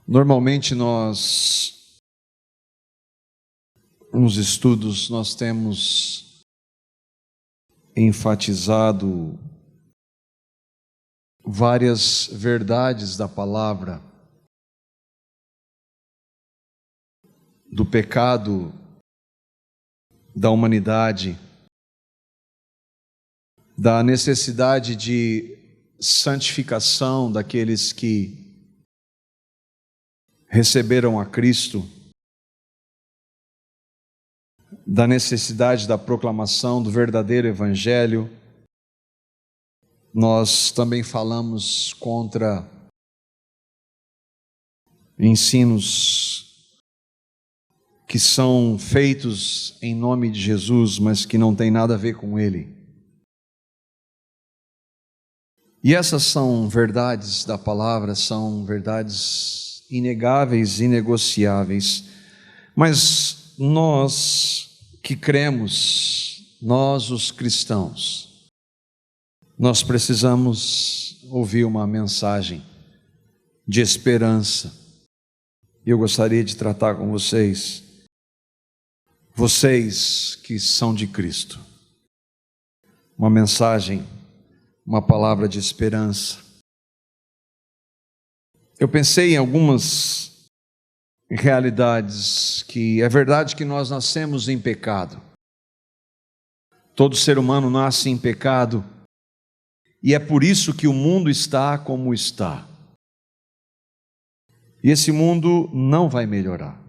Normalmente nos estudos, nós temos enfatizado várias verdades da palavra, do pecado da humanidade, da necessidade de santificação daqueles que receberam a Cristo, da necessidade da proclamação do verdadeiro Evangelho. Nós também falamos contra ensinos que são feitos em nome de Jesus, mas que não tem nada a ver com Ele. E essas são verdades da palavra, são verdades inegáveis, inegociáveis. Mas nós que cremos, nós os cristãos, nós precisamos ouvir uma mensagem de esperança. Eu gostaria de tratar com vocês que são de Cristo, uma mensagem, uma palavra de esperança. Eu pensei em algumas realidades, que é verdade que nós nascemos em pecado. Todo ser humano nasce em pecado, e é por isso que o mundo está como está. E esse mundo não vai melhorar.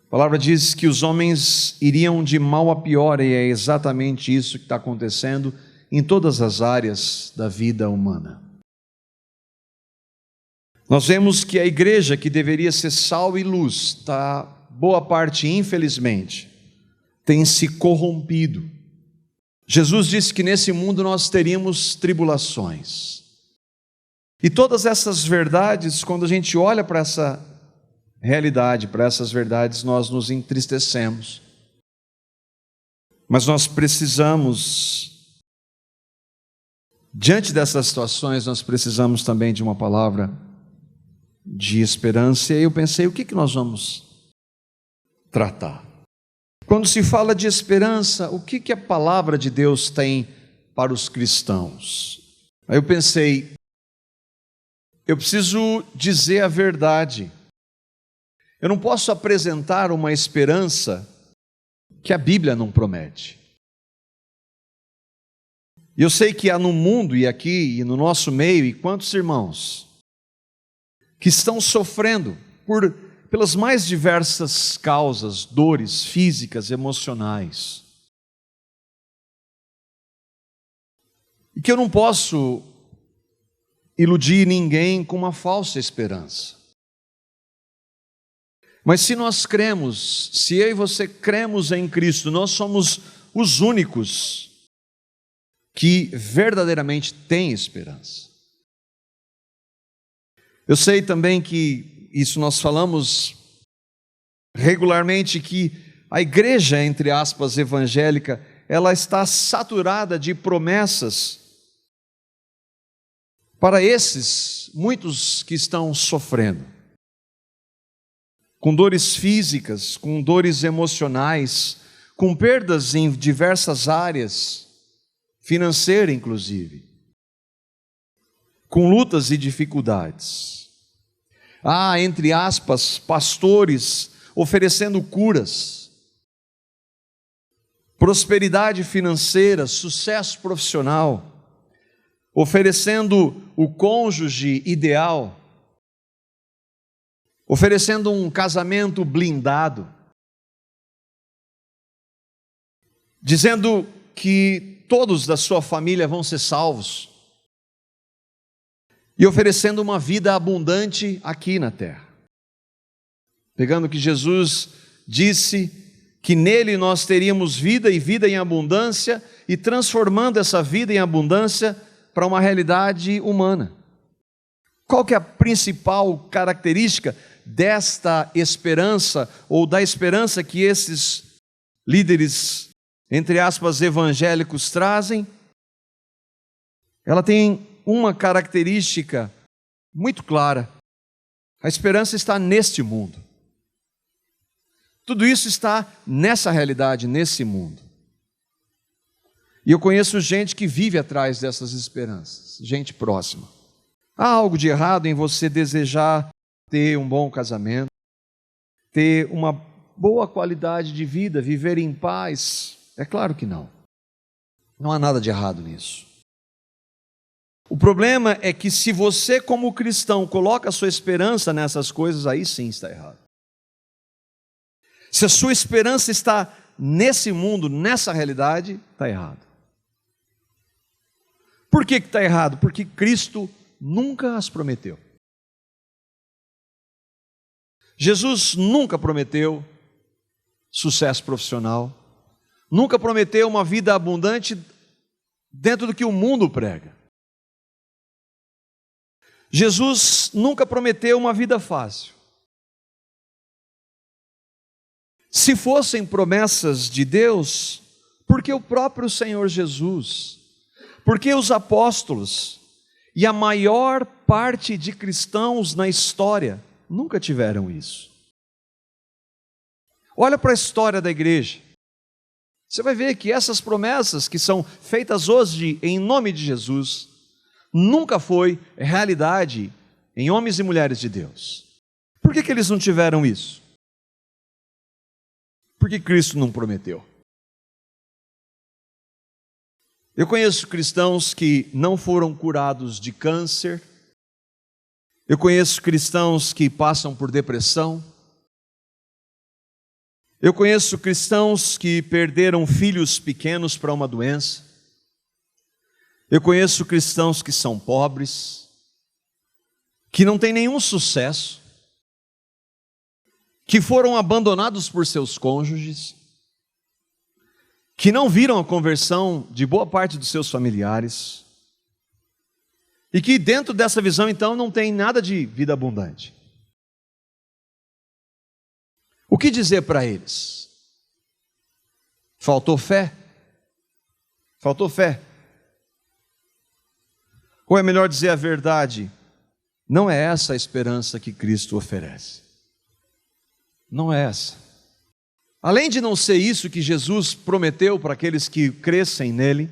A palavra diz que os homens iriam de mal a pior, e é exatamente isso que está acontecendo em todas as áreas da vida humana. Nós vemos que a igreja, que deveria ser sal e luz, boa parte, infelizmente, tem se corrompido. Jesus disse que nesse mundo nós teríamos tribulações. E todas essas verdades, quando a gente olha para essa realidade, para essas verdades, nós nos entristecemos. Mas nós precisamos, diante dessas situações, nós precisamos também de uma palavra de esperança. E eu pensei, o que nós vamos tratar? Quando se fala de esperança, o que a palavra de Deus tem para os cristãos? Aí eu pensei, eu preciso dizer a verdade. Eu não posso apresentar uma esperança que a Bíblia não promete. E eu sei que há no mundo e aqui e no nosso meio, e quantos irmãos que estão sofrendo pelas mais diversas causas, dores físicas, emocionais. E que eu não posso iludir ninguém com uma falsa esperança. Mas se nós cremos, se eu e você cremos em Cristo, nós somos os únicos que verdadeiramente têm esperança. Eu sei também que, isso nós falamos regularmente, que a igreja, entre aspas, evangélica, ela está saturada de promessas para esses, muitos que estão sofrendo, com dores físicas, com dores emocionais, com perdas em diversas áreas, financeira inclusive, com lutas e dificuldades. Há, entre aspas, pastores oferecendo curas, prosperidade financeira, sucesso profissional, oferecendo o cônjuge ideal, oferecendo um casamento blindado, dizendo que todos da sua família vão ser salvos, e oferecendo uma vida abundante aqui na terra. Pegando que Jesus disse que nele nós teríamos vida e vida em abundância, e transformando essa vida em abundância para uma realidade humana. Qual que é a principal característica desta esperança, ou da esperança que esses líderes, entre aspas, evangélicos trazem? Ela tem uma característica muito clara. A esperança está neste mundo. Tudo isso está nessa realidade, nesse mundo. E eu conheço gente que vive atrás dessas esperanças, gente próxima. Há algo de errado em você desejar ter um bom casamento, ter uma boa qualidade de vida, viver em paz? É claro que não. Não há nada de errado nisso. O problema é que se você, como cristão, coloca a sua esperança nessas coisas, aí sim está errado. Se a sua esperança está nesse mundo, nessa realidade, está errado. Por que está errado? Porque Cristo nunca as prometeu. Jesus nunca prometeu sucesso profissional, nunca prometeu uma vida abundante dentro do que o mundo prega. Jesus nunca prometeu uma vida fácil. Se fossem promessas de Deus, por que o próprio Senhor Jesus, por que os apóstolos e a maior parte de cristãos na história nunca tiveram isso? Olha para a história da igreja. Você vai ver que essas promessas que são feitas hoje em nome de Jesus, nunca foi realidade em homens e mulheres de Deus. Por que eles não tiveram isso? Porque Cristo não prometeu. Eu conheço cristãos que não foram curados de câncer. Eu conheço cristãos que passam por depressão. Eu conheço cristãos que perderam filhos pequenos para uma doença. Eu conheço cristãos que são pobres, que não têm nenhum sucesso, que foram abandonados por seus cônjuges, que não viram a conversão de boa parte dos seus familiares, e que dentro dessa visão então não tem nada de vida abundante. O que dizer para eles? Faltou fé? Faltou fé. Ou é melhor dizer a verdade, não é essa a esperança que Cristo oferece. Não é essa. Além de não ser isso que Jesus prometeu para aqueles que crescem nele,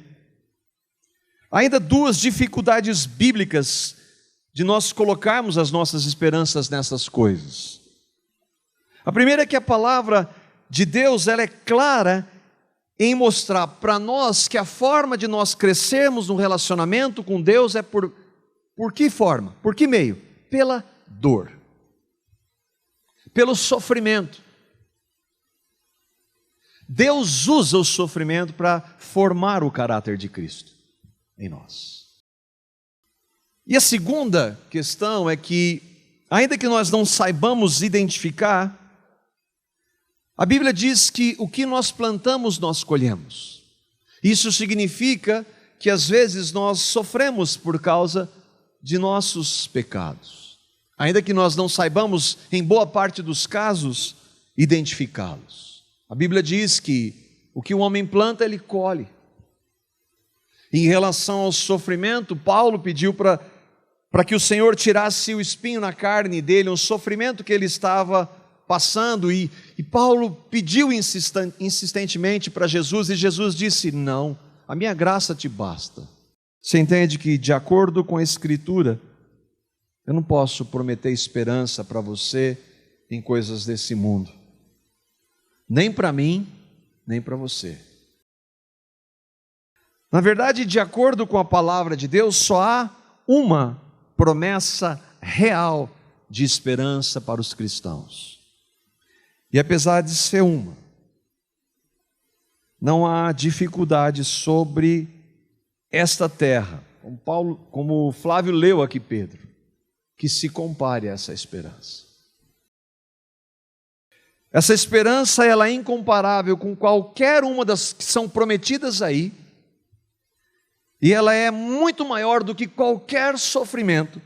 ainda duas dificuldades bíblicas de nós colocarmos as nossas esperanças nessas coisas. A primeira é que a palavra de Deus, ela é clara em mostrar para nós que a forma de nós crescermos no relacionamento com Deus é por que forma? Por que meio? Pela dor, pelo sofrimento. Deus usa o sofrimento para formar o caráter de Cristo em nós. E a segunda questão é que, ainda que nós não saibamos identificar, a Bíblia diz que o que nós plantamos, nós colhemos. Isso significa que às vezes nós sofremos por causa de nossos pecados, ainda que nós não saibamos, em boa parte dos casos, identificá-los. A Bíblia diz que o que o homem planta, ele colhe. Em relação ao sofrimento, Paulo pediu para que o Senhor tirasse o espinho na carne dele, um sofrimento que ele estava passando, e Paulo pediu insistentemente para Jesus, e Jesus disse: não, a minha graça te basta. Você entende que, de acordo com a Escritura, eu não posso prometer esperança para você em coisas desse mundo, nem para mim, nem para você. Na verdade, de acordo com a palavra de Deus, só há uma promessa real de esperança para os cristãos. E apesar de ser uma, não há dificuldade sobre esta terra, como Flávio leu aqui, Pedro, que se compare a essa esperança. Essa esperança, ela é incomparável com qualquer uma das que são prometidas aí, e ela é muito maior do que qualquer sofrimento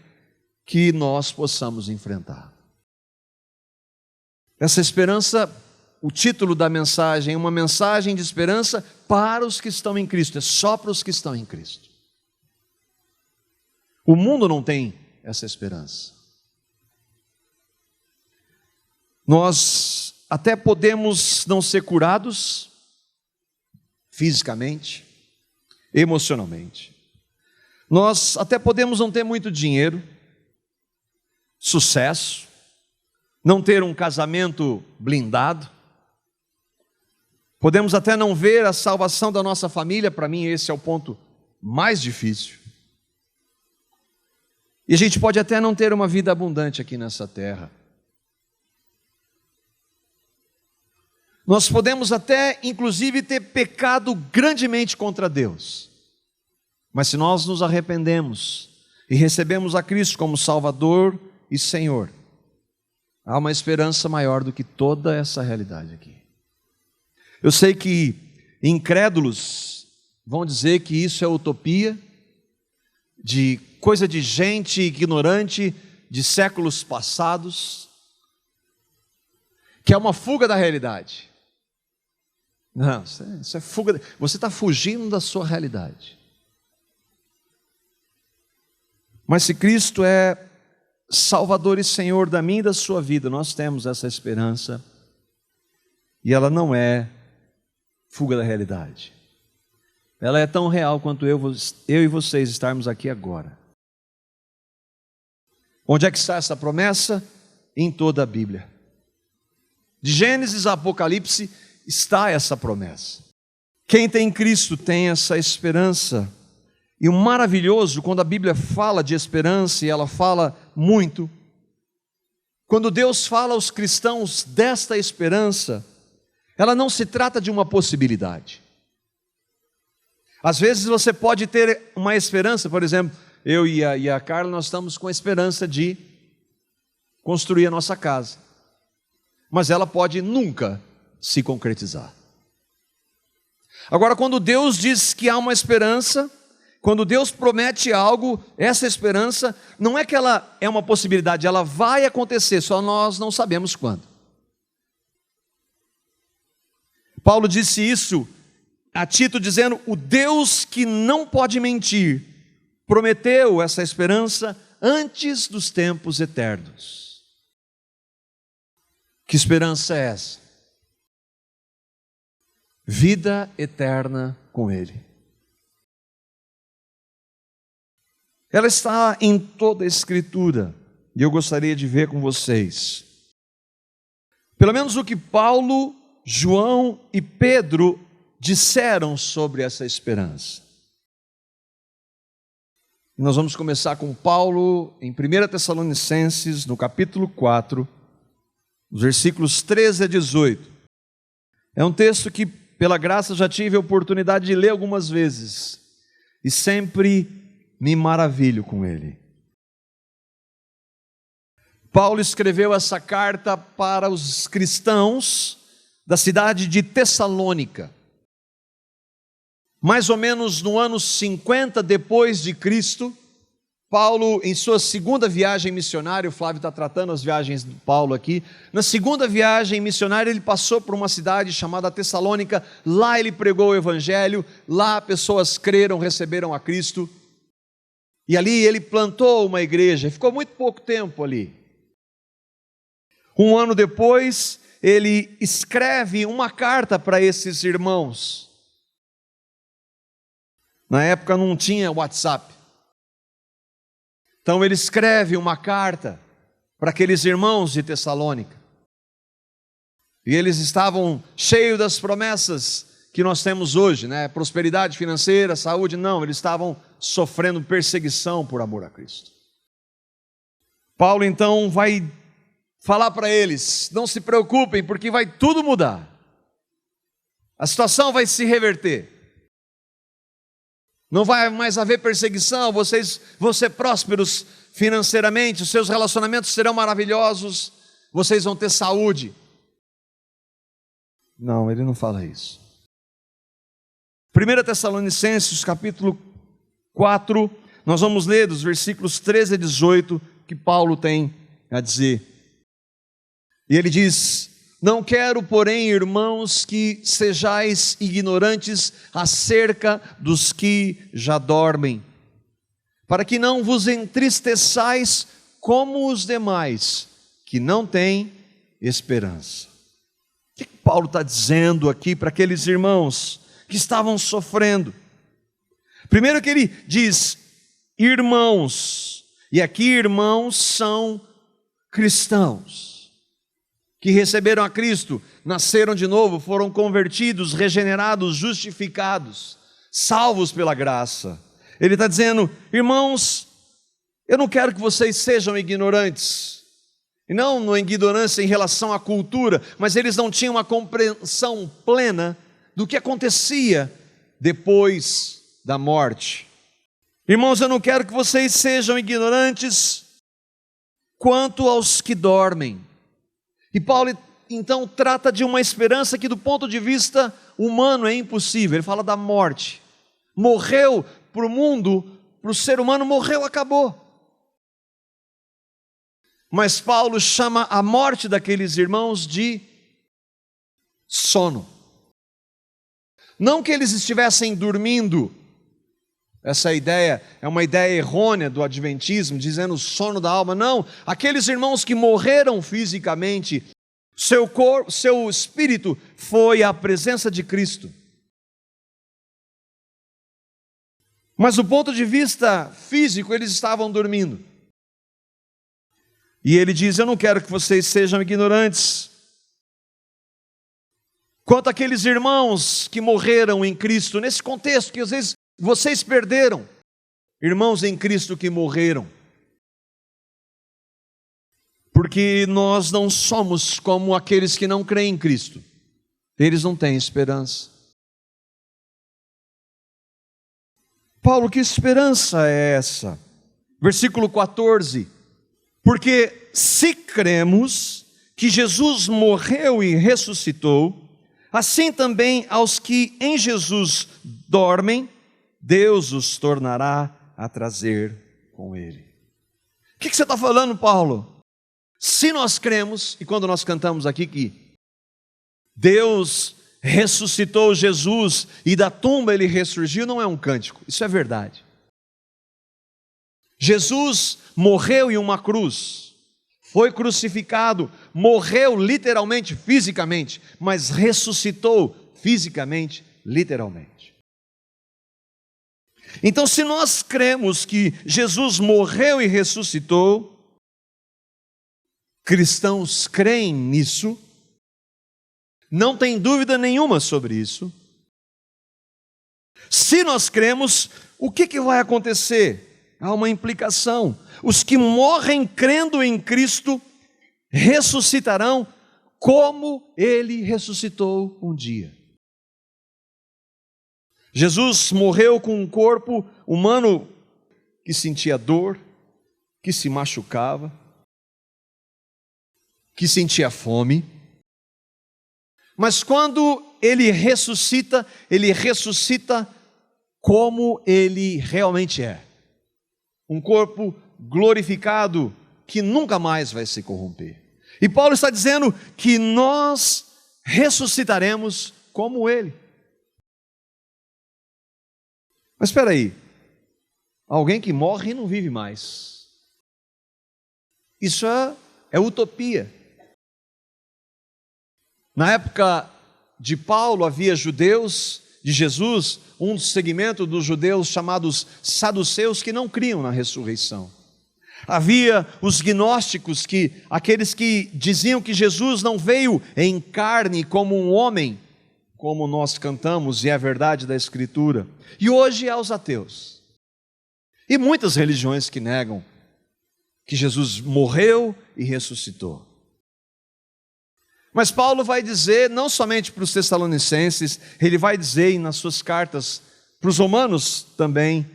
que nós possamos enfrentar. Essa esperança, o título da mensagem é uma mensagem de esperança para os que estão em Cristo, é só para os que estão em Cristo. O mundo não tem essa esperança. Nós até podemos não ser curados fisicamente, emocionalmente. Nós até podemos não ter muito dinheiro, sucesso, não ter um casamento blindado. Podemos até não ver a salvação da nossa família. Para mim esse é o ponto mais difícil. E a gente pode até não ter uma vida abundante aqui nessa terra. Nós podemos até, inclusive, ter pecado grandemente contra Deus. Mas se nós nos arrependemos e recebemos a Cristo como Salvador e Senhor, há uma esperança maior do que toda essa realidade aqui. Eu sei que incrédulos vão dizer que isso é utopia, de coisa de gente ignorante de séculos passados, que é uma fuga da realidade. Não, isso é fuga. Você está fugindo da sua realidade. Mas se Cristo é Salvador e Senhor da minha e da sua vida, nós temos essa esperança, e ela não é fuga da realidade. Ela é tão real quanto eu e vocês estarmos aqui agora. Onde é que está essa promessa? Em toda a Bíblia. De Gênesis a Apocalipse está essa promessa. Quem tem Cristo tem essa esperança. E o maravilhoso, quando a Bíblia fala de esperança, e ela fala muito, quando Deus fala aos cristãos desta esperança, ela não se trata de uma possibilidade. Às vezes você pode ter uma esperança, por exemplo, eu e a Carla, nós estamos com a esperança de construir a nossa casa, mas ela pode nunca se concretizar. Agora, quando Deus diz que há uma esperança, quando Deus promete algo, essa esperança não é que ela é uma possibilidade, ela vai acontecer, só nós não sabemos quando. Paulo disse isso a Tito dizendo: o Deus que não pode mentir prometeu essa esperança antes dos tempos eternos. Que esperança é essa? Vida eterna com Ele. Ela está em toda a Escritura, e eu gostaria de ver com vocês, pelo menos o que Paulo, João e Pedro disseram sobre essa esperança. Nós vamos começar com Paulo em 1 Tessalonicenses, no capítulo 4, os versículos 13 a 18. É um texto que, pela graça, já tive a oportunidade de ler algumas vezes, e sempre me maravilho com ele. Paulo escreveu essa carta para os cristãos da cidade de Tessalônica. Mais ou menos no ano 50 depois de Cristo, Paulo, em sua segunda viagem missionária, o Flávio está tratando as viagens de Paulo aqui, na segunda viagem missionária ele passou por uma cidade chamada Tessalônica, lá ele pregou o evangelho, lá pessoas creram, receberam a Cristo, e ali ele plantou uma igreja, ficou muito pouco tempo ali. Um ano depois, ele escreve uma carta para esses irmãos. Na época não tinha WhatsApp. Então ele escreve uma carta para aqueles irmãos de Tessalônica. E eles estavam cheios das promessas que nós temos hoje, né? Prosperidade financeira, saúde, não, eles estavam sofrendo perseguição por amor a Cristo. Paulo então vai falar para eles: não se preocupem, porque vai tudo mudar. A situação vai se reverter. Não vai mais haver perseguição, vocês vão ser prósperos financeiramente, os seus relacionamentos serão maravilhosos, vocês vão ter saúde. Não, ele não fala isso. 1 Tessalonicenses, capítulo 4, nós vamos ler dos versículos 13 a 18, que Paulo tem a dizer. E ele diz: não quero, porém, irmãos, que sejais ignorantes acerca dos que já dormem, para que não vos entristeçais como os demais, que não têm esperança. O que Paulo está dizendo aqui para aqueles irmãos que estavam sofrendo? Primeiro que ele diz, irmãos, e aqui irmãos são cristãos, que receberam a Cristo, nasceram de novo, foram convertidos, regenerados, justificados, salvos pela graça. Ele está dizendo, irmãos, eu não quero que vocês sejam ignorantes, e não ignorância em relação à cultura, mas eles não tinham uma compreensão plena do que acontecia depois da morte. Irmãos, eu não quero que vocês sejam ignorantes quanto aos que dormem. E Paulo então trata de uma esperança que do ponto de vista humano é impossível. Ele fala da morte. Morreu para o mundo, para o ser humano, morreu, acabou. Mas Paulo chama a morte daqueles irmãos de sono. Não que eles estivessem dormindo. Essa ideia é uma ideia errônea do adventismo, dizendo o sono da alma. Não, aqueles irmãos que morreram fisicamente, seu corpo, seu espírito foi à presença de Cristo. Mas do ponto de vista físico, eles estavam dormindo. E ele diz, eu não quero que vocês sejam ignorantes quanto àqueles irmãos que morreram em Cristo, nesse contexto que às vezes vocês perderam, irmãos em Cristo que morreram. Porque nós não somos como aqueles que não creem em Cristo. Eles não têm esperança. Paulo, que esperança é essa? Versículo 14. Porque se cremos que Jesus morreu e ressuscitou, assim também aos que em Jesus dormem, Deus os tornará a trazer com Ele. O que você está falando, Paulo? Se nós cremos, e quando nós cantamos aqui que Deus ressuscitou Jesus e da tumba Ele ressurgiu, não é um cântico, isso é verdade. Jesus morreu em uma cruz, foi crucificado, morreu literalmente, fisicamente, mas ressuscitou fisicamente, literalmente. Então, se nós cremos que Jesus morreu e ressuscitou, cristãos creem nisso, não tem dúvida nenhuma sobre isso. Se nós cremos, o que vai acontecer? Há uma implicação. Os que morrem crendo em Cristo ressuscitarão como Ele ressuscitou um dia. Jesus morreu com um corpo humano que sentia dor, que se machucava, que sentia fome. Mas quando Ele ressuscita como Ele realmente é. Um corpo glorificado que nunca mais vai se corromper. E Paulo está dizendo que nós ressuscitaremos como Ele. Mas espera aí, alguém que morre e não vive mais. Isso é utopia. Na época de Paulo havia judeus, de Jesus, um segmento dos judeus chamados saduceus que não criam na ressurreição. Havia os gnósticos, aqueles que diziam que Jesus não veio em carne como um homem, como nós cantamos e é a verdade da Escritura. E hoje há os ateus. E muitas religiões que negam que Jesus morreu e ressuscitou. Mas Paulo vai dizer, não somente para os Tessalonicenses, ele vai dizer nas suas cartas para os romanos também,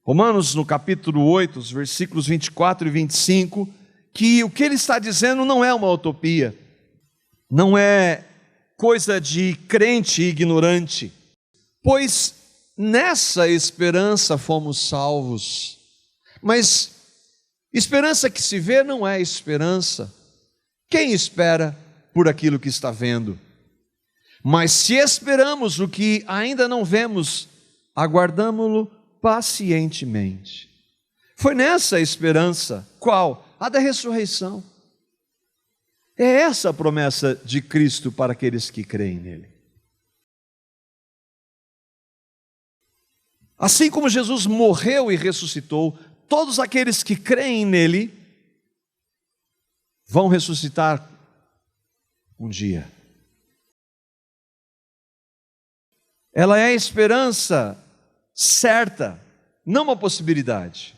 Romanos no capítulo 8, os versículos 24 e 25, que o que ele está dizendo não é uma utopia, não é coisa de crente ignorante, pois nessa esperança fomos salvos. Mas esperança que se vê não é esperança. Quem espera por aquilo que está vendo? Mas se esperamos o que ainda não vemos, aguardamo-lo pacientemente. Foi nessa a esperança. Qual? A da ressurreição. É essa a promessa de Cristo para aqueles que creem nele. Assim como Jesus morreu e ressuscitou, todos aqueles que creem nele vão ressuscitar um dia. Ela é a esperança certa, não uma possibilidade.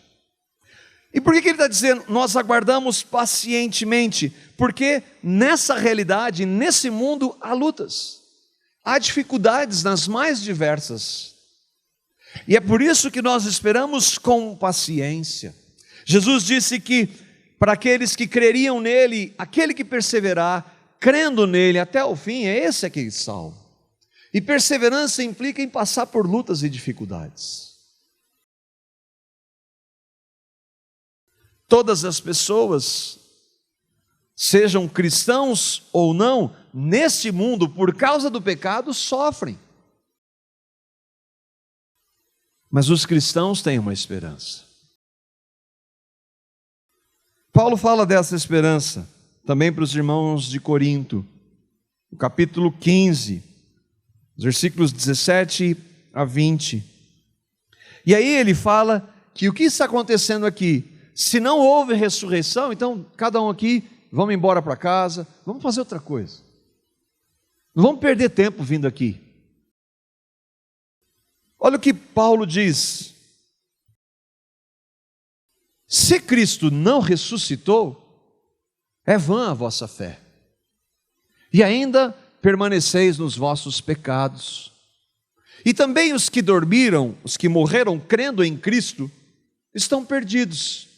E por que ele está dizendo, nós aguardamos pacientemente? Porque nessa realidade, nesse mundo, há lutas, há dificuldades nas mais diversas. E é por isso que nós esperamos com paciência. Jesus disse que para aqueles que creriam nele, aquele que perseverar, crendo nele até o fim, é esse aquele salvo. E perseverança implica em passar por lutas e dificuldades. Todas as pessoas, sejam cristãos ou não, neste mundo, por causa do pecado, sofrem. Mas os cristãos têm uma esperança. Paulo fala dessa esperança também para os irmãos de Corinto, no capítulo 15, versículos 17 a 20. E aí ele fala que o que está acontecendo aqui? Se não houve ressurreição, então cada um aqui, vamos embora para casa, vamos fazer outra coisa. Não vamos perder tempo vindo aqui. Olha o que Paulo diz. Se Cristo não ressuscitou, é vã a vossa fé. E ainda permaneceis nos vossos pecados. E também os que dormiram, os que morreram crendo em Cristo, estão perdidos.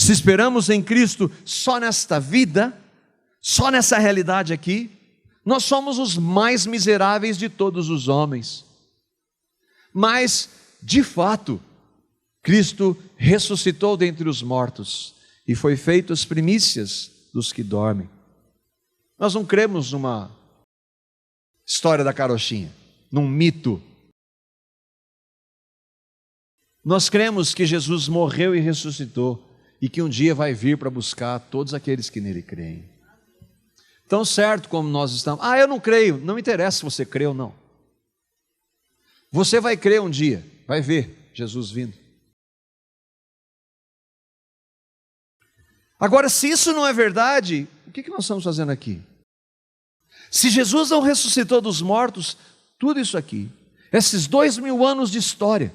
Se esperamos em Cristo só nesta vida, só nessa realidade aqui, nós somos os mais miseráveis de todos os homens. Mas, de fato, Cristo ressuscitou dentre os mortos e foi feito as primícias dos que dormem. Nós não cremos numa história da carochinha, num mito. Nós cremos que Jesus morreu e ressuscitou e que um dia vai vir para buscar todos aqueles que nele creem. Tão certo como nós estamos. Eu não creio, não me interessa se você crê ou não. Você vai crer um dia, vai ver Jesus vindo. Agora, se isso não é verdade, o que nós estamos fazendo aqui? Se Jesus não ressuscitou dos mortos, tudo isso aqui, esses 2000 anos de história,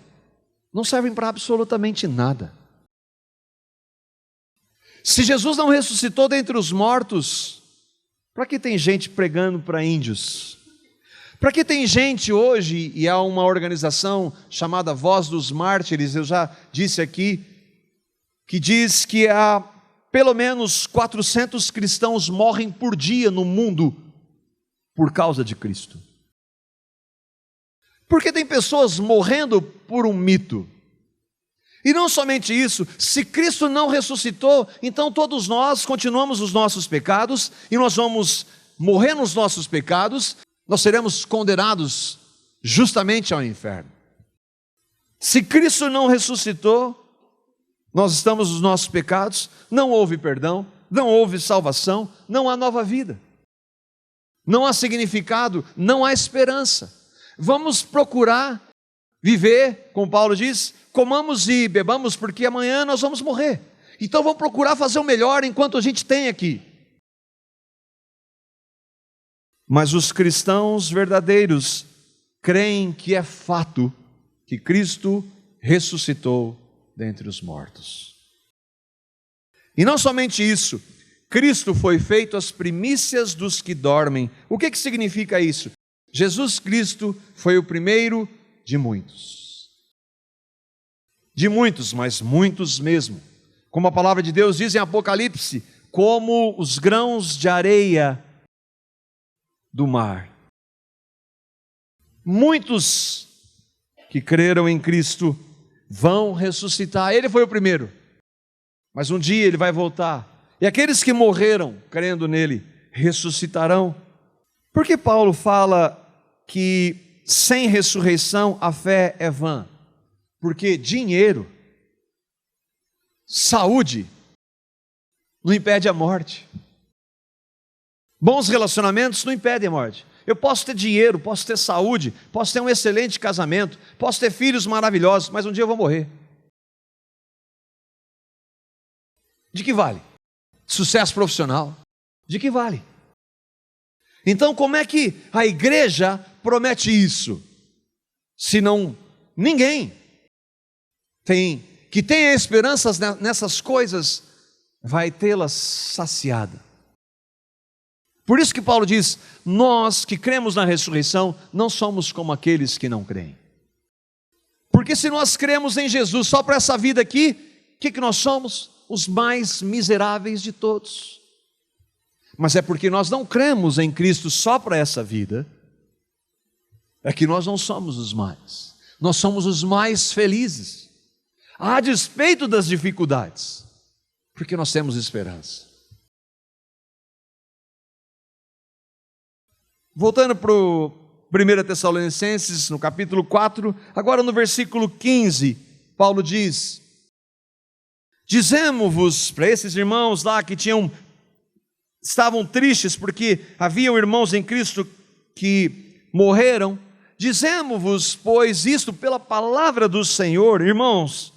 não servem para absolutamente nada. Se Jesus não ressuscitou dentre os mortos, para que tem gente pregando para índios? Para que tem gente hoje, e há uma organização chamada Voz dos Mártires, eu já disse aqui, que diz que há pelo menos 400 cristãos morrem por dia no mundo por causa de Cristo. Porque tem pessoas morrendo por um mito. E não somente isso, se Cristo não ressuscitou, então todos nós continuamos os nossos pecados e nós vamos morrer nos nossos pecados, nós seremos condenados justamente ao inferno. Se Cristo não ressuscitou, nós estamos nos nossos pecados, não houve perdão, não houve salvação, não há nova vida, não há significado, não há esperança. Vamos procurar viver, como Paulo diz, comamos e bebamos porque amanhã nós vamos morrer. Então vamos procurar fazer o melhor enquanto a gente tem aqui. Mas os cristãos verdadeiros creem que é fato que Cristo ressuscitou dentre os mortos. E não somente isso, Cristo foi feito as primícias dos que dormem. O que significa isso? Jesus Cristo foi o primeiro de muitos. De muitos, mas muitos mesmo. Como a palavra de Deus diz em Apocalipse, como os grãos de areia do mar. Muitos que creram em Cristo vão ressuscitar. Ele foi o primeiro, mas um dia ele vai voltar. E aqueles que morreram crendo nele ressuscitarão. Por que Paulo fala que sem ressurreição a fé é vã? Porque dinheiro Saúde não impede a morte. Bons relacionamentos não impedem a morte. Eu posso ter dinheiro, posso ter saúde, posso ter um excelente casamento, posso ter filhos maravilhosos, mas um dia eu vou morrer. De que vale? Sucesso profissional? De que vale? Então, como é que a igreja promete isso? Se não, ninguém que tenha esperanças nessas coisas vai tê-las saciada. Por isso que Paulo diz: nós que cremos na ressurreição não somos como aqueles que não creem. Porque se nós cremos em Jesus só para essa vida aqui, o que nós somos? Os mais miseráveis de todos. Mas é porque nós não cremos em Cristo só para essa vida, é que nós não somos os mais. Nós somos os mais felizes, a despeito das dificuldades, porque nós temos esperança. Voltando para o 1 Tessalonicenses, no capítulo 4, agora no versículo 15, Paulo diz: dizemos-vos, para esses irmãos lá que estavam tristes porque haviam irmãos em Cristo que morreram, dizemos-vos, pois, isto pela palavra do Senhor, irmãos,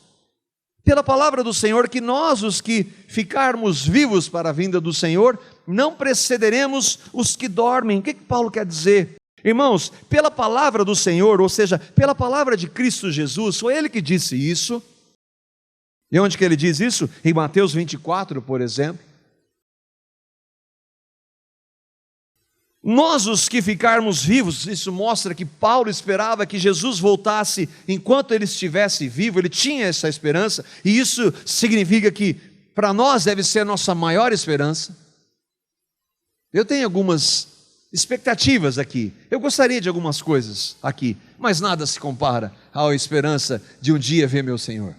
pela palavra do Senhor, que nós, os que ficarmos vivos para a vinda do Senhor, não precederemos os que dormem. O que Paulo quer dizer? Irmãos, pela palavra do Senhor, ou seja, pela palavra de Cristo Jesus, foi Ele que disse isso. E onde que Ele diz isso? Em Mateus 24, por exemplo. Nós, os que ficarmos vivos, isso mostra que Paulo esperava que Jesus voltasse enquanto ele estivesse vivo, ele tinha essa esperança, e isso significa que para nós deve ser a nossa maior esperança. Eu tenho algumas expectativas aqui, eu gostaria de algumas coisas aqui, mas nada se compara à esperança de um dia ver meu Senhor.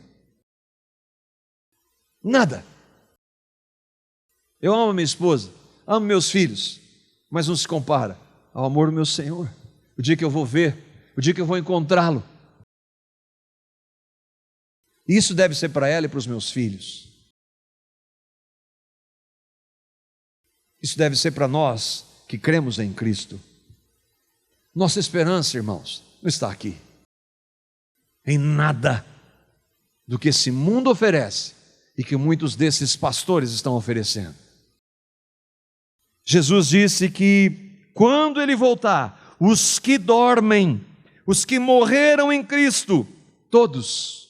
Nada. Eu amo minha esposa, amo meus filhos, mas não se compara ao amor do meu Senhor. O dia que eu vou ver, o dia que eu vou encontrá-lo. Isso deve ser para ela e para os meus filhos. Isso deve ser para nós que cremos em Cristo. Nossa esperança, irmãos, não está aqui, em nada do que esse mundo oferece e que muitos desses pastores estão oferecendo. Jesus disse que quando Ele voltar, os que dormem, os que morreram em Cristo, todos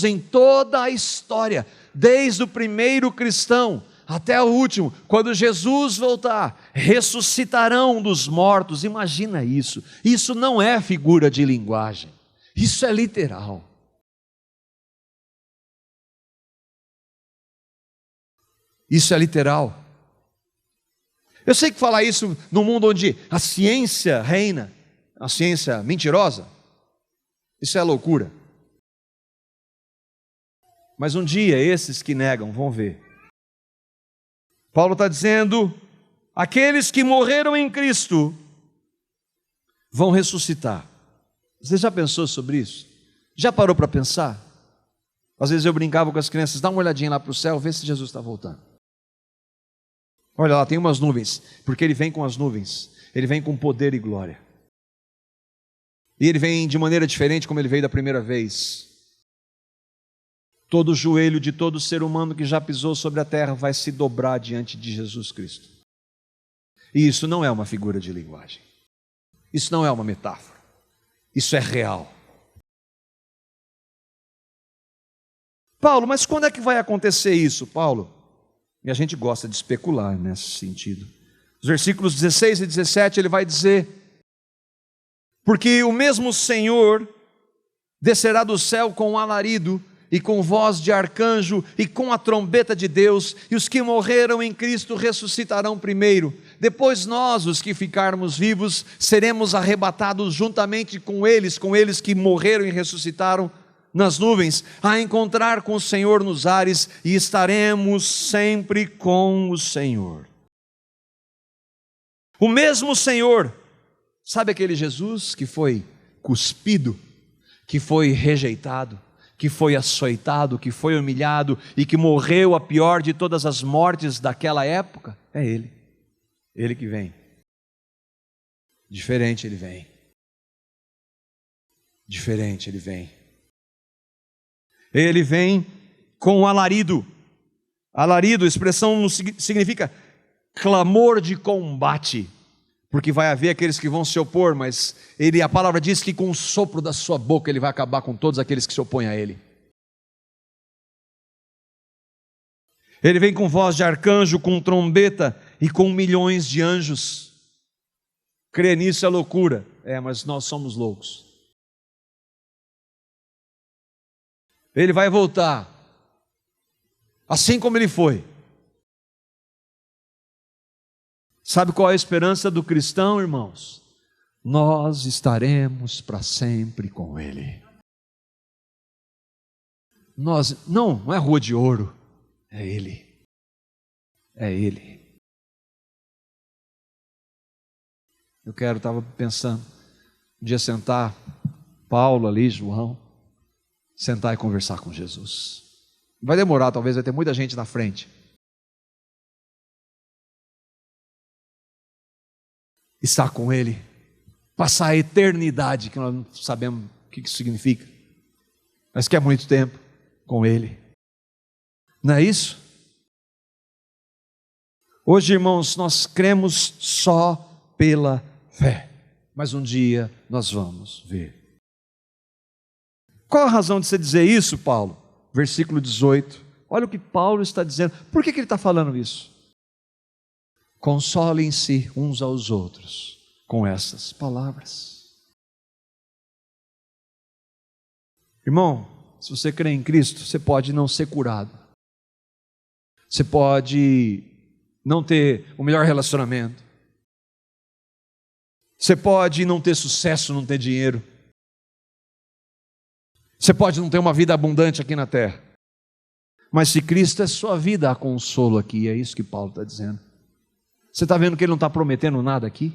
em toda a história, desde o primeiro cristão até o último, quando Jesus voltar, ressuscitarão dos mortos. Imagina isso, isso não é figura de linguagem, isso é literal. Isso é literal. Eu sei que falar isso num mundo onde a ciência reina, a ciência mentirosa, isso é loucura. Mas um dia esses que negam vão ver. Paulo está dizendo: aqueles que morreram em Cristo vão ressuscitar. Você já pensou sobre isso? Já parou para pensar? Às vezes eu brincava com as crianças: dá uma olhadinha lá para o céu, vê se Jesus está voltando. Olha lá, tem umas nuvens, porque Ele vem com as nuvens, Ele vem com poder e glória. E Ele vem de maneira diferente como Ele veio da primeira vez. Todo joelho de todo ser humano que já pisou sobre a terra vai se dobrar diante de Jesus Cristo. E isso não é uma figura de linguagem. Isso não é uma metáfora. Isso é real. Paulo, mas quando é que vai acontecer isso, Paulo? E a gente gosta de especular nesse sentido. Os versículos 16 e 17 ele vai dizer: porque o mesmo Senhor descerá do céu com um alarido, e com voz de arcanjo, e com a trombeta de Deus, e os que morreram em Cristo ressuscitarão primeiro. Depois nós, os que ficarmos vivos, seremos arrebatados juntamente com eles que morreram e ressuscitaram nas nuvens, a encontrar com o Senhor nos ares, e estaremos sempre com o Senhor. O mesmo Senhor, sabe aquele Jesus que foi cuspido, que foi rejeitado, que foi açoitado, que foi humilhado e que morreu a pior de todas as mortes daquela época, é Ele. Ele que vem. Diferente Ele vem. Diferente Ele vem. Ele vem com alarido. Alarido, expressão significa clamor de combate, porque vai haver aqueles que vão se opor, mas a palavra diz que com o sopro da sua boca Ele vai acabar com todos aqueles que se opõem a Ele. Ele vem com voz de arcanjo, com trombeta e com milhões de anjos. Crer nisso é loucura. Mas nós somos loucos. Ele vai voltar, assim como Ele foi. Sabe qual é a esperança do cristão, irmãos? Nós estaremos para sempre com Ele. Não é rua de ouro, é Ele. É Ele. Estava pensando, um dia sentar, Paulo ali, João, sentar e conversar com Jesus. Vai demorar, talvez vai ter muita gente na frente. Estar com Ele, passar a eternidade, que nós não sabemos o que isso significa, mas que é muito tempo com Ele. Não é isso? Hoje, irmãos, nós cremos só pela fé, mas um dia nós vamos ver. Qual a razão de você dizer isso, Paulo? Versículo 18. Olha o que Paulo está dizendo. Por que ele está falando isso? Consolem-se uns aos outros com essas palavras. Irmão, se você crê em Cristo, você pode não ser curado. Você pode não ter o melhor relacionamento. Você pode não ter sucesso, não ter dinheiro. Você pode não ter uma vida abundante aqui na terra, mas se Cristo é sua vida, há consolo aqui, é isso que Paulo está dizendo. Você está vendo que ele não está prometendo nada aqui?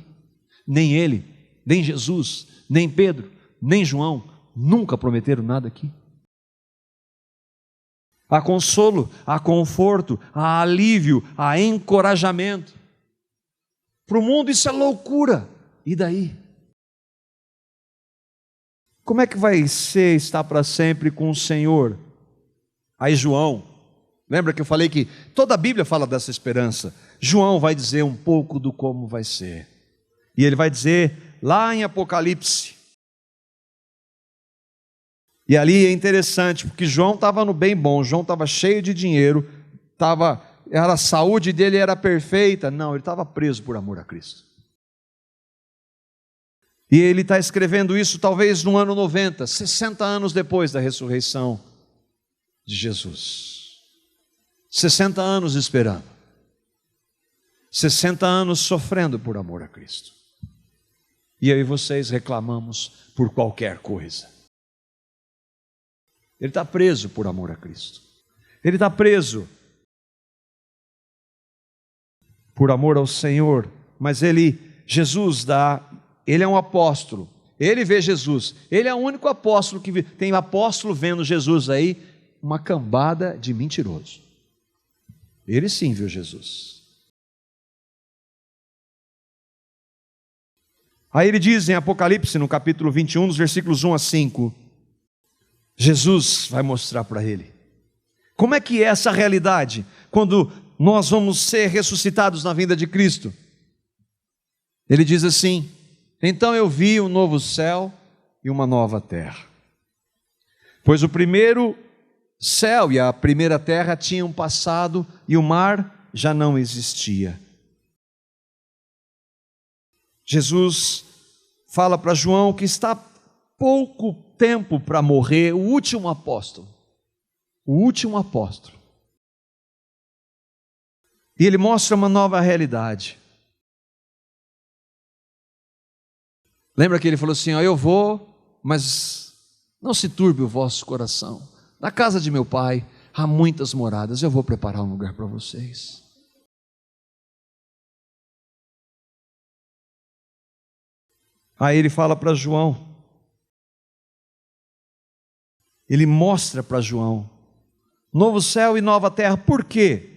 Nem ele, nem Jesus, nem Pedro, nem João, nunca prometeram nada aqui. Há consolo, há conforto, há alívio, há encorajamento. Para o mundo isso é loucura, e daí? Como é que vai ser estar para sempre com o Senhor? Aí João, lembra que eu falei que toda a Bíblia fala dessa esperança? João vai dizer um pouco do como vai ser. E ele vai dizer lá em Apocalipse. E ali é interessante, porque João estava no bem bom, João estava cheio de dinheiro, a saúde dele era perfeita. Não, ele estava preso por amor a Cristo. E ele está escrevendo isso talvez no ano 90, 60 anos depois da ressurreição de Jesus. 60 anos esperando. 60 anos sofrendo por amor a Cristo. E eu e vocês reclamamos por qualquer coisa. Ele está preso por amor a Cristo. Ele está preso por amor ao Senhor. Mas Jesus ele é um apóstolo. Ele vê Jesus. Ele é o único apóstolo que tem apóstolo vendo Jesus aí, uma cambada de mentiroso. Ele sim viu Jesus. Aí ele diz em Apocalipse, no capítulo 21, nos versículos 1 a 5, Jesus vai mostrar para ele como é que é essa realidade quando nós vamos ser ressuscitados na vinda de Cristo. Ele diz assim: então eu vi um novo céu e uma nova terra, pois o primeiro céu e a primeira terra tinham passado e o mar já não existia. Jesus fala para João que está pouco tempo para morrer, o último apóstolo. O último apóstolo. E ele mostra uma nova realidade. Lembra que ele falou assim: eu vou, mas não se turbe o vosso coração. Na casa de meu pai há muitas moradas, eu vou preparar um lugar para vocês. Aí ele fala para João: ele mostra para João, novo céu e nova terra. Por quê?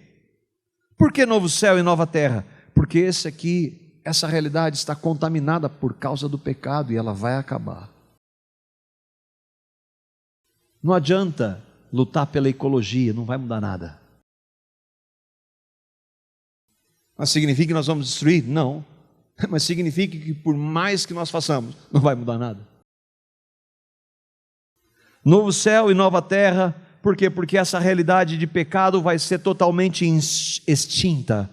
Por que novo céu e nova terra? Porque essa realidade está contaminada por causa do pecado e ela vai acabar. Não adianta lutar pela ecologia, não vai mudar nada. Mas significa que nós vamos destruir? Não. Mas significa que por mais que nós façamos, não vai mudar nada. Novo céu e nova terra, por quê? Porque essa realidade de pecado vai ser totalmente extinta.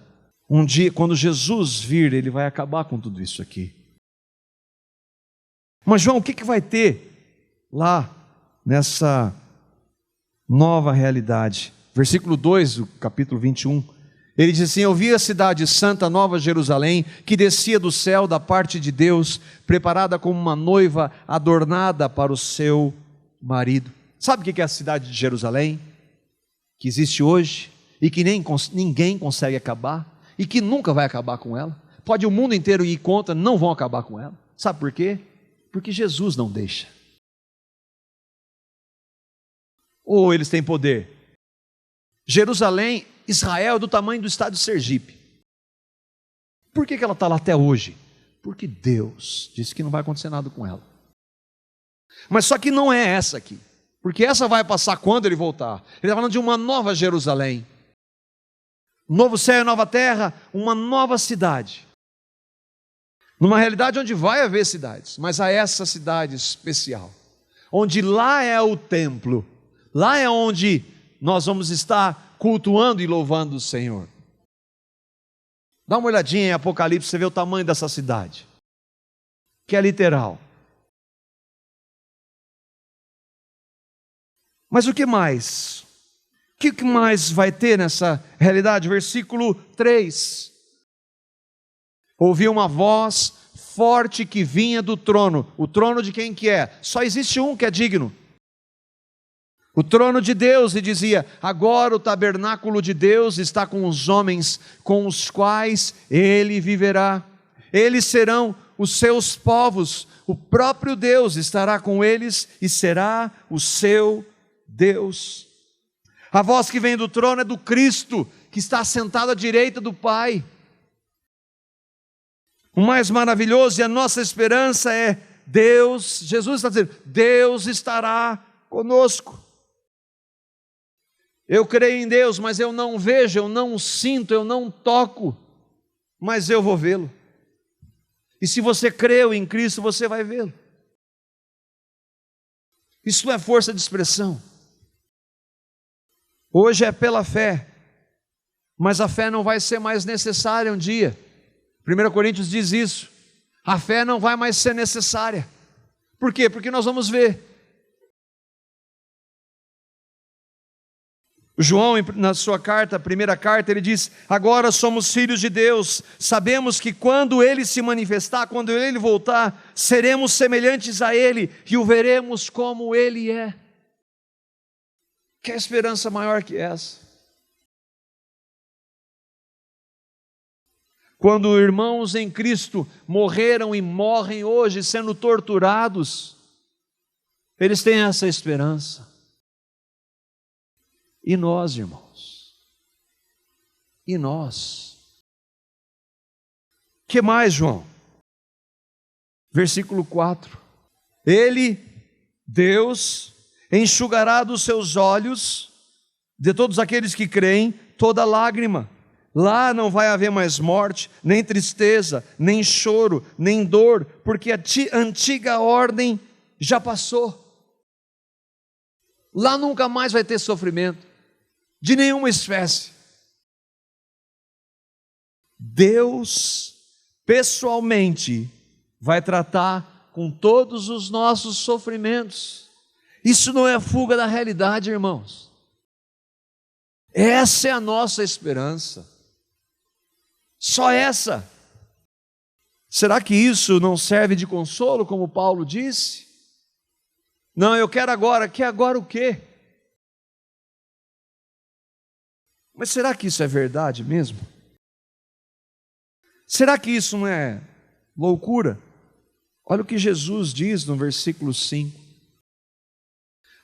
Um dia, quando Jesus vir, ele vai acabar com tudo isso aqui. Mas João, o que vai ter lá nessa nova realidade? Versículo 2 do capítulo 21, ele diz assim: eu vi a cidade santa, Nova Jerusalém, que descia do céu da parte de Deus, preparada como uma noiva adornada para o seu marido. Sabe o que é a cidade de Jerusalém? Que existe hoje e que ninguém consegue acabar e que nunca vai acabar com ela. Pode o mundo inteiro ir contra, não vão acabar com ela. Sabe por quê? Porque Jesus não deixa. Ou eles têm poder. Jerusalém, Israel é do tamanho do estado de Sergipe. Por que ela está lá até hoje? Porque Deus disse que não vai acontecer nada com ela. Mas só que não é essa aqui, porque essa vai passar quando ele voltar. Ele está falando de uma nova Jerusalém, novo céu e nova terra, uma nova cidade, numa realidade onde vai haver cidades, mas há essa cidade especial, onde lá é o templo, lá é onde nós vamos estar cultuando e louvando o Senhor. Dá uma olhadinha em Apocalipse, você vê o tamanho dessa cidade, que é literal. Mas o que mais? O que mais vai ter nessa realidade? Versículo 3. Ouvi uma voz forte que vinha do trono. O trono de quem que é? Só existe um que é digno. O trono de Deus, e dizia: agora o tabernáculo de Deus está com os homens, com os quais ele viverá. Eles serão os seus povos, o próprio Deus estará com eles e será o seu Deus. A voz que vem do trono é do Cristo, que está sentado à direita do Pai. O mais maravilhoso e a nossa esperança é Deus. Jesus está dizendo: Deus estará conosco. Eu creio em Deus, mas eu não vejo, eu não sinto, eu não toco, mas eu vou vê-lo. E se você creu em Cristo, você vai vê-lo. Isso não é força de expressão. Hoje é pela fé, mas a fé não vai ser mais necessária um dia. 1 Coríntios diz isso. A fé não vai mais ser necessária. Por quê? Porque nós vamos ver. João, na sua carta, a primeira carta, ele diz: agora somos filhos de Deus, sabemos que quando Ele se manifestar, quando Ele voltar, seremos semelhantes a Ele e o veremos como Ele é. Que esperança maior que essa? Quando irmãos em Cristo morreram e morrem hoje sendo torturados, eles têm essa esperança. E nós, irmãos? E nós? Que mais, João? Versículo 4. Ele, Deus, enxugará dos seus olhos, de todos aqueles que creem, toda lágrima. Lá não vai haver mais morte, nem tristeza, nem choro, nem dor, porque a antiga ordem já passou. Lá nunca mais vai ter sofrimento, de nenhuma espécie. Deus, pessoalmente, vai tratar com todos os nossos sofrimentos. Isso não é fuga da realidade, irmãos. Essa é a nossa esperança. Só essa. Será que isso não serve de consolo, como Paulo disse? Não, eu quero agora. Quer agora o quê? Mas será que isso é verdade mesmo? Será que isso não é loucura? Olha o que Jesus diz no versículo 5.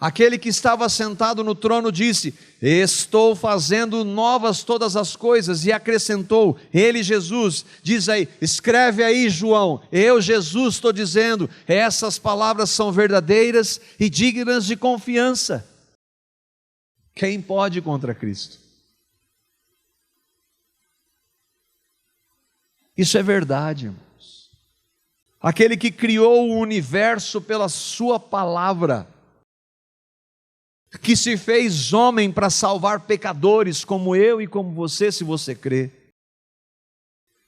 Aquele que estava sentado no trono disse: estou fazendo novas todas as coisas, e acrescentou, ele, Jesus, diz aí, escreve aí, João, eu, Jesus, estou dizendo, essas palavras são verdadeiras e dignas de confiança. Quem pode contra Cristo? Isso é verdade, irmãos. Aquele que criou o universo pela sua palavra, que se fez homem para salvar pecadores como eu e como você, se você crê,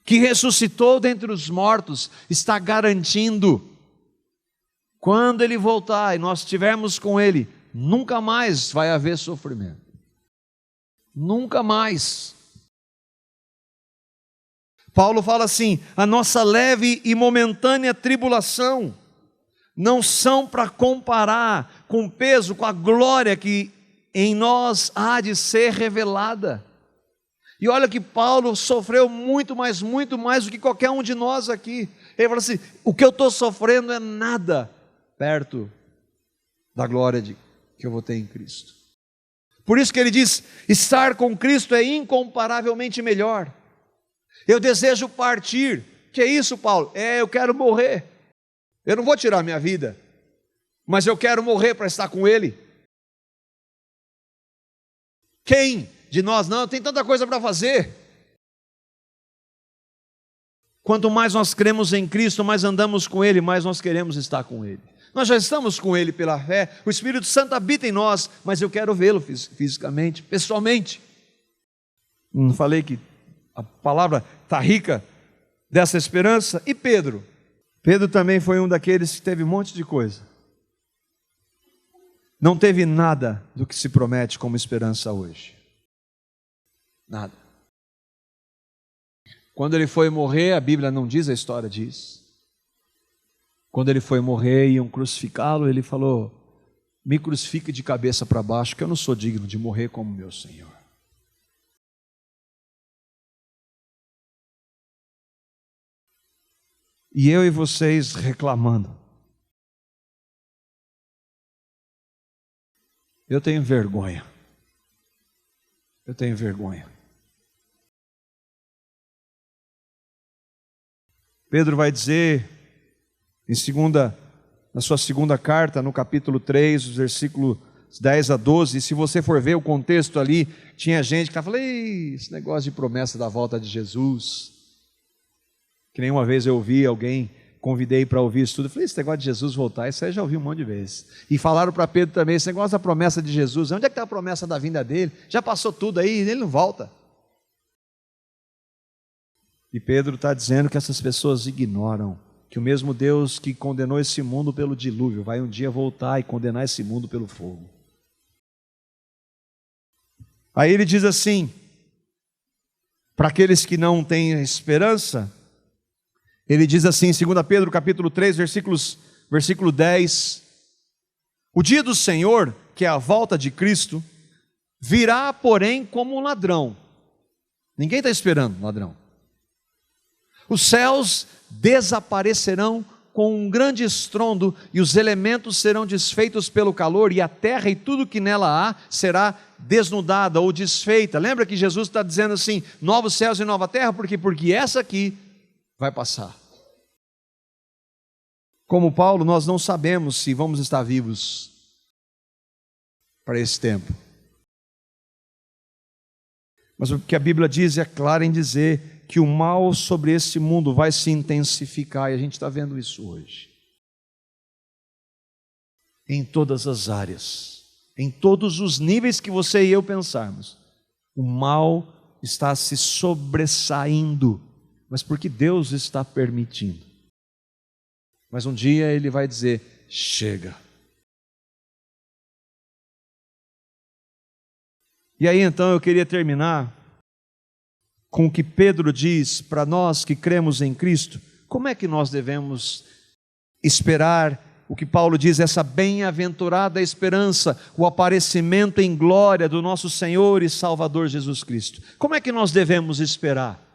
que ressuscitou dentre os mortos, está garantindo, quando Ele voltar e nós estivermos com Ele, nunca mais vai haver sofrimento, nunca mais. Paulo fala assim: a nossa leve e momentânea tribulação não são para comparar com o peso, com a glória que em nós há de ser revelada. E olha que Paulo sofreu muito mais do que qualquer um de nós aqui. Ele fala assim: o que eu estou sofrendo é nada perto da glória que eu vou ter em Cristo. Por isso que ele diz: estar com Cristo é incomparavelmente melhor. Eu desejo partir. Que é isso, Paulo? Eu quero morrer. Eu não vou tirar minha vida, mas eu quero morrer para estar com Ele. Quem de nós não tem tanta coisa para fazer? Quanto mais nós cremos em Cristo, mais andamos com Ele, mais nós queremos estar com Ele. Nós já estamos com Ele pela fé, o Espírito Santo habita em nós, mas eu quero vê-lo fisicamente, pessoalmente. Não falei que a palavra está rica dessa esperança? E Pedro? Pedro também foi um daqueles que teve um monte de coisa. Não teve nada do que se promete como esperança hoje. Nada. Quando ele foi morrer, a Bíblia não diz, a história diz. Quando ele foi morrer e iam crucificá-lo, ele falou: me crucifique de cabeça para baixo, que eu não sou digno de morrer como meu Senhor. E eu e vocês reclamando. Eu tenho vergonha. Eu tenho vergonha. Pedro vai dizer, na sua segunda carta, no capítulo 3, versículo 10 a 12, se você for ver o contexto ali, tinha gente que estava falando: esse negócio de promessa da volta de Jesus. Que nem uma vez eu ouvi alguém, convidei para ouvir isso tudo, eu falei: esse negócio de Jesus voltar, isso aí eu já ouvi um monte de vezes. E falaram para Pedro também, esse negócio da promessa de Jesus, onde é que está a promessa da vinda dele? Já passou tudo aí, ele não volta. E Pedro está dizendo que essas pessoas ignoram que o mesmo Deus que condenou esse mundo pelo dilúvio vai um dia voltar e condenar esse mundo pelo fogo. Aí ele diz assim, para aqueles que não têm esperança, ele diz assim em 2 Pedro capítulo 3, versículo 10, o dia do Senhor, que é a volta de Cristo, virá, porém, como um ladrão. Ninguém está esperando ladrão. Os céus desaparecerão com um grande estrondo, e os elementos serão desfeitos pelo calor, e a terra e tudo que nela há será desnudada ou desfeita. Lembra que Jesus está dizendo assim, novos céus e nova terra? Por quê? Porque essa aqui vai passar. Como Paulo, nós não sabemos se vamos estar vivos para esse tempo. Mas o que a Bíblia diz é claro em dizer que o mal sobre esse mundo vai se intensificar, e a gente está vendo isso hoje. Em todas as áreas, em todos os níveis que você e eu pensarmos, o mal está se sobressaindo, mas porque Deus está permitindo. Mas um dia Ele vai dizer, chega. E aí então eu queria terminar com o que Pedro diz para nós que cremos em Cristo. Como é que nós devemos esperar o que Paulo diz, essa bem-aventurada esperança, o aparecimento em glória do nosso Senhor e Salvador Jesus Cristo? Como é que nós devemos esperar?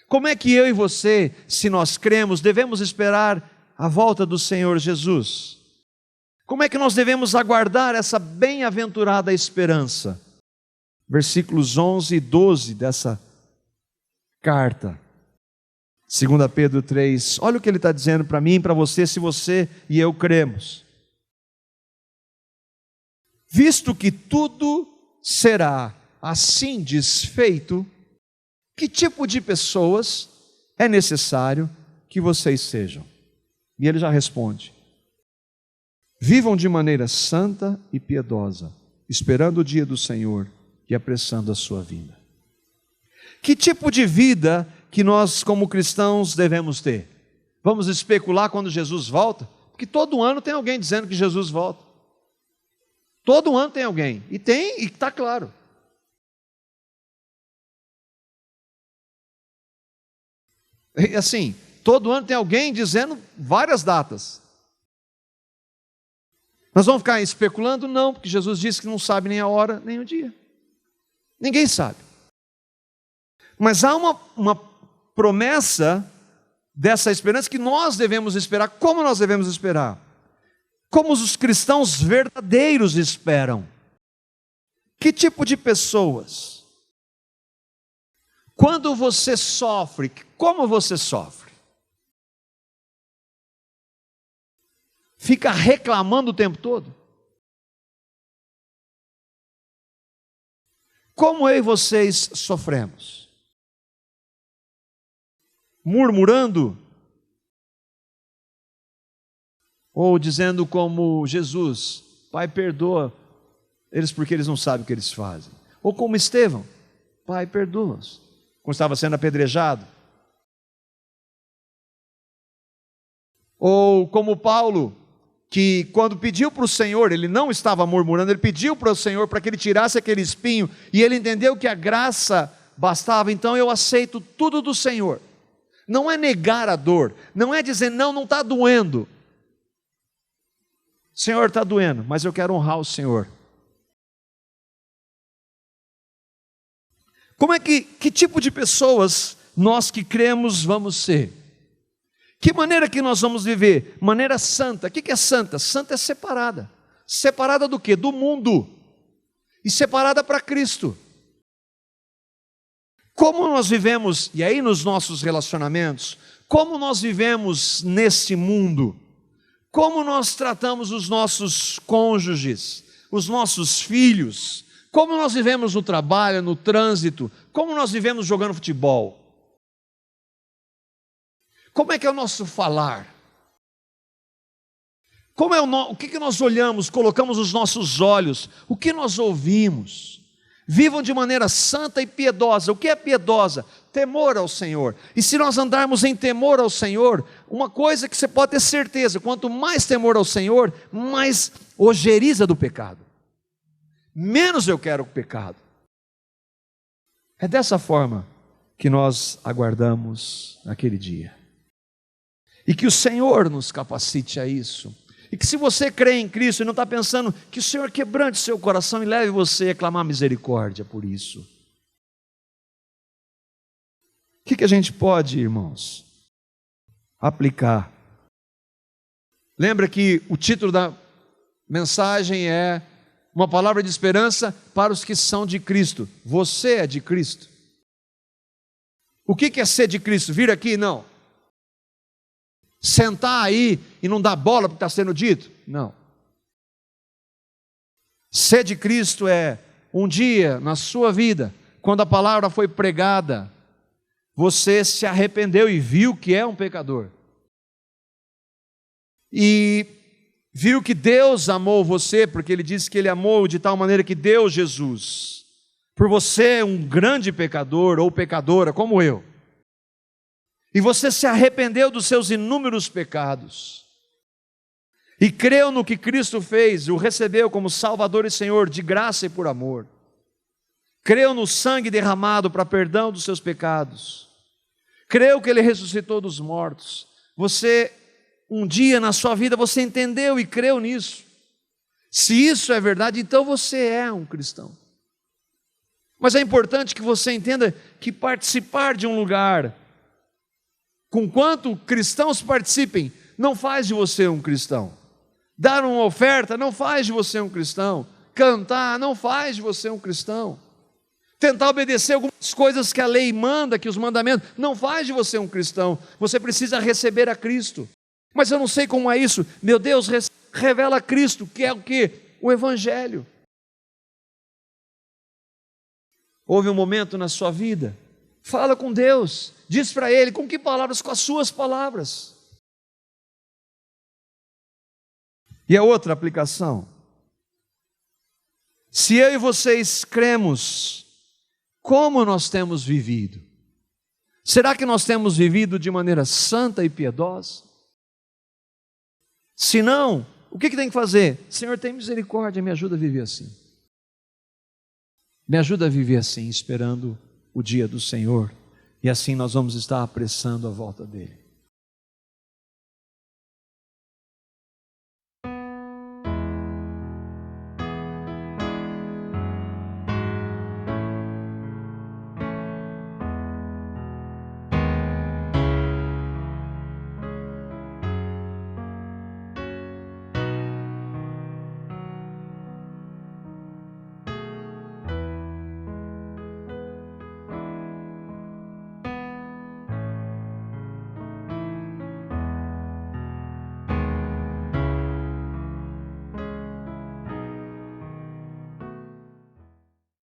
Como é que eu e você, se nós cremos, devemos esperar a volta do Senhor Jesus? Como é que nós devemos aguardar essa bem-aventurada esperança? Versículos 11 e 12 dessa carta. 2 Pedro 3, olha o que ele está dizendo para mim e para você, se você e eu cremos. Visto que tudo será assim desfeito, que tipo de pessoas é necessário que vocês sejam? E ele já responde: vivam de maneira santa e piedosa, esperando o dia do Senhor e apressando a sua vinda. Que tipo de vida que nós como cristãos devemos ter? Vamos especular quando Jesus volta? Porque todo ano tem alguém dizendo que Jesus volta. Todo ano tem alguém, e está claro. E assim, todo ano tem alguém dizendo várias datas. Nós vamos ficar especulando? Não, porque Jesus disse que não sabe nem a hora, nem o dia. Ninguém sabe. Mas há uma promessa dessa esperança que nós devemos esperar. Como nós devemos esperar? Como os cristãos verdadeiros esperam. Que tipo de pessoas? Quando você sofre, como você sofre? Fica reclamando o tempo todo? Como eu e vocês sofremos? Murmurando? Ou dizendo como Jesus: Pai, perdoa eles porque eles não sabem o que eles fazem. Ou como Estevão: Pai, perdoa-os, quando estava sendo apedrejado. Ou como Paulo, que quando pediu para o Senhor, ele não estava murmurando, ele pediu para o Senhor para que ele tirasse aquele espinho, e ele entendeu que a graça bastava. Então eu aceito tudo do Senhor. Não é negar a dor, não é dizer não está doendo. Senhor, está doendo, mas eu quero honrar o Senhor. Que tipo de pessoas nós que cremos vamos ser? Que maneira que nós vamos viver? Maneira santa. O que é santa? Santa é separada. Separada do quê? Do mundo. E separada para Cristo. Como nós vivemos, e aí nos nossos relacionamentos, como nós vivemos nesse mundo? Como nós tratamos os nossos cônjuges, os nossos filhos? Como nós vivemos no trabalho, no trânsito? Como nós vivemos jogando futebol? Como é que é o nosso falar? O que nós olhamos, colocamos os nossos olhos? O que nós ouvimos? Vivam de maneira santa e piedosa. O que é piedosa? Temor ao Senhor. E se nós andarmos em temor ao Senhor, uma coisa que você pode ter certeza: quanto mais temor ao Senhor, mais ojeriza do pecado. Menos eu quero o pecado. É dessa forma que nós aguardamos aquele dia. E que o Senhor nos capacite a isso. E que se você crê em Cristo e não está pensando, que o Senhor quebrante seu coração e leve você a clamar misericórdia por isso. O que a gente pode, irmãos, aplicar? Lembra que o título da mensagem é uma palavra de esperança para os que são de Cristo. Você é de Cristo. O que é ser de Cristo? Vir aqui? Não. Sentar aí e não dar bola porque está sendo dito? Não. Ser de Cristo é um dia na sua vida, quando a palavra foi pregada, você se arrependeu e viu que é um pecador. E viu que Deus amou você, porque Ele disse que Ele amou de tal maneira que deu Jesus. Por você, um grande pecador ou pecadora como eu. E você se arrependeu dos seus inúmeros pecados. E creu no que Cristo fez, e o recebeu como Salvador e Senhor, de graça e por amor. Creu no sangue derramado para perdão dos seus pecados. Creu que Ele ressuscitou dos mortos. Você, um dia na sua vida, você entendeu e creu nisso. Se isso é verdade, então você é um cristão. Mas é importante que você entenda que participar de um lugar, conquanto cristãos participem, não faz de você um cristão. Dar uma oferta não faz de você um cristão. Cantar não faz de você um cristão. Tentar obedecer algumas coisas que a lei manda, que os mandamentos, não faz de você um cristão. Você precisa receber a Cristo. Mas eu não sei como é isso. Meu Deus, revela Cristo, que é o quê? O Evangelho. Houve um momento na sua vida, fala com Deus, diz para Ele, com que palavras? Com as suas palavras. E a outra aplicação, se eu e vocês cremos, como nós temos vivido? Será que nós temos vivido de maneira santa e piedosa? Se não, o que tem que fazer? Senhor, tem misericórdia, me ajuda a viver assim. Me ajuda a viver assim, esperando o dia do Senhor. E assim nós vamos estar apressando a volta dEle.